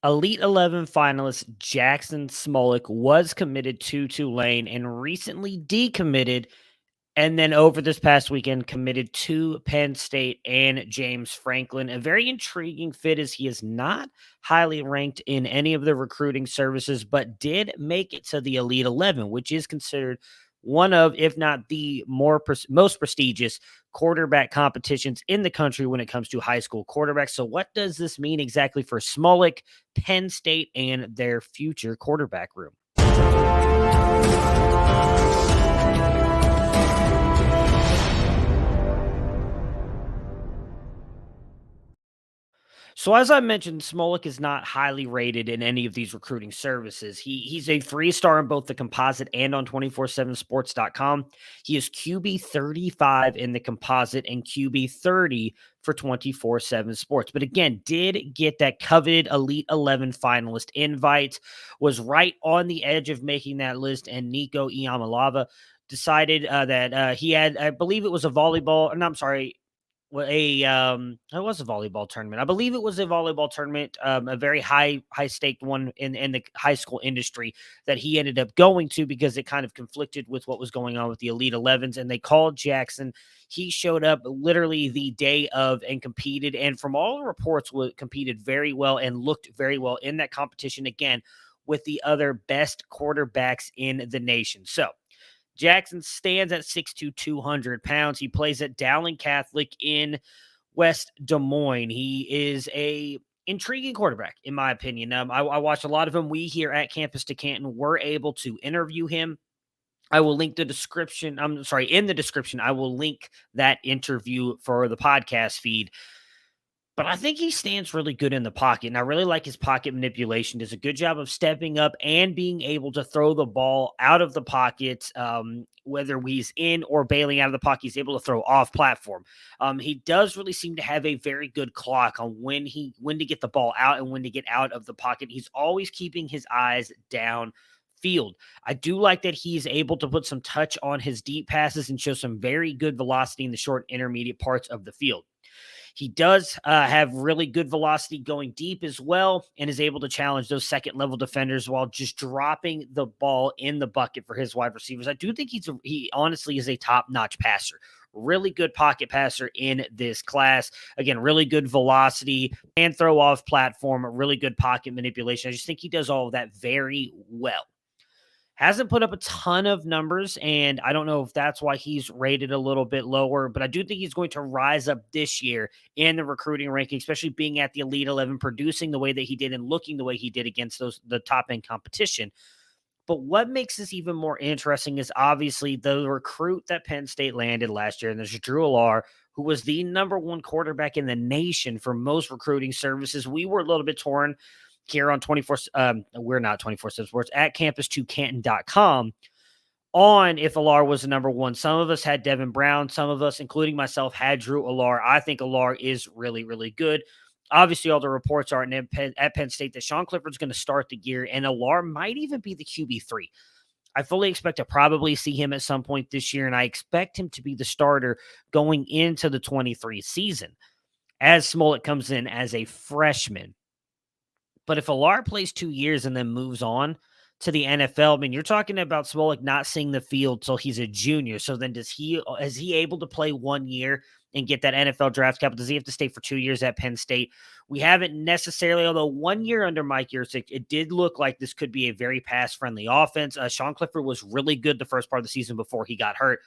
Elite 11 finalist Jaxon Smolik was committed to Tulane and recently decommitted, and then over this past weekend committed to Penn State and James Franklin. A very intriguing fit as he is not highly ranked in any of the recruiting services, but did make it to the Elite 11, which is considered one of, if not the most prestigious quarterback competitions in the country when it comes to high school quarterbacks. So, what does this mean exactly for Smolik, Penn State, and their future quarterback room? So as I mentioned, Smolik is not highly rated in any of these recruiting services. He's a three-star in both the composite and on 247sports.com. He is QB 35 in the composite and QB 30 for 24/7 sports. But again, did get that coveted Elite 11 finalist invite, was right on the edge of making that list, and Nico Iamalava decided that he had, I believe it was a volleyball, no, I'm sorry, it was a volleyball tournament. I believe it was a volleyball tournament, a very high staked one in the high school industry that he ended up going to because it kind of conflicted with what was going on with the Elite 11s. And they called Jaxon. He showed up literally the day of and competed, and from all reports, competed very well and looked very well in that competition again with the other best quarterbacks in the nation. So Jaxon stands at 6'2", 200 pounds. He plays at Dowling Catholic in West Des Moines. He is a intriguing quarterback, in my opinion. I watched a lot of him. We here at Campus to Canton were able to interview him. I will link the description. I'm sorry, in the description, I will link that interview for the podcast feed. But I think he stands really good in the pocket, and I really like his pocket manipulation. Does a good job of stepping up and being able to throw the ball out of the pocket, whether he's in or bailing out of the pocket. He's able to throw off platform. He does really seem to have a very good clock on when to get the ball out and when to get out of the pocket. He's always keeping his eyes down field. I do like that he's able to put some touch on his deep passes and show some very good velocity in the short intermediate parts of the field. He does have really good velocity going deep as well and is able to challenge those second level defenders while just dropping the ball in the bucket for his wide receivers. I do think he honestly is a top-notch passer. Really good pocket passer in this class. Again, really good velocity and throw off platform, really good pocket manipulation. I just think he does all of that very well. Hasn't put up a ton of numbers, and I don't know if that's why he's rated a little bit lower, but I do think he's going to rise up this year in the recruiting ranking, especially being at the Elite 11, producing the way that he did and looking the way he did against the top-end competition. But what makes this even more interesting is obviously the recruit that Penn State landed last year, and there's Drew Allar, who was the number one quarterback in the nation for most recruiting services. We were a little bit torn here on 24, we're not 24/7 sports at campus2canton.com on if Allar was the number one. Some of us had Devin Brown. Some of us, including myself, had Drew Allar. I think Allar is really, really good. Obviously, all the reports are at Penn State that Sean Clifford's going to start the year, and Allar might even be the QB3. I fully expect to probably see him at some point this year, and I expect him to be the starter going into the 23 season as Smolik comes in as a freshman. But if Allar plays 2 years and then moves on to the NFL, I mean, you're talking about Smolik not seeing the field till he's a junior. So then is he able to play 1 year and get that NFL draft capital? Does he have to stay for 2 years at Penn State? We haven't necessarily, although 1 year under Mike Yurcich, it did look like this could be a very pass-friendly offense. Sean Clifford was really good the first part of the season before he got hurt.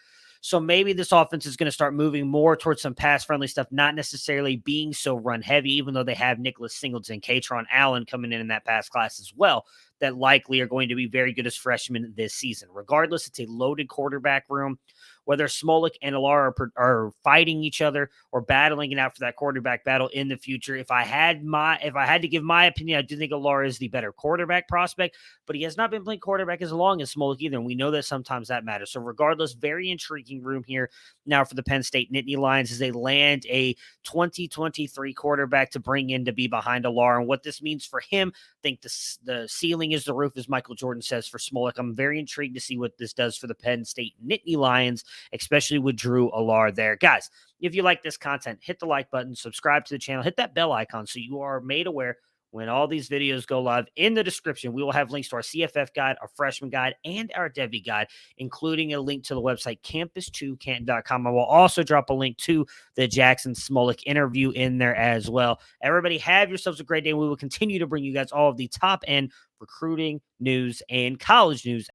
So maybe this offense is going to start moving more towards some pass-friendly stuff, not necessarily being so run-heavy, even though they have Nicholas Singleton, Katron Allen coming in that pass class as well, that likely are going to be very good as freshmen this season. Regardless, it's a loaded quarterback room. Whether Smolik and Allar are fighting each other or battling it out for that quarterback battle in the future, if I had to give my opinion, I do think Allar is the better quarterback prospect, but he has not been playing quarterback as long as Smolik either, and we know that sometimes that matters. So regardless, very intriguing room here now for the Penn State Nittany Lions as they land a 2023 quarterback to bring in to be behind Allar. And what this means for him, I think the ceiling is the roof, as Michael Jordan says for Smolik. I'm very intrigued to see what this does for the Penn State Nittany Lions, especially with Drew Allar there. Guys, if you like this content, hit the like button, subscribe to the channel, hit that bell icon so you are made aware when all these videos go live. In the description, we will have links to our CFF guide, our freshman guide, and our Devi guide, including a link to the website campus2canton.com. I will also drop a link to the Jaxon Smolik interview in there as well. Everybody have yourselves a great day. We will continue to bring you guys all of the top end recruiting news and college news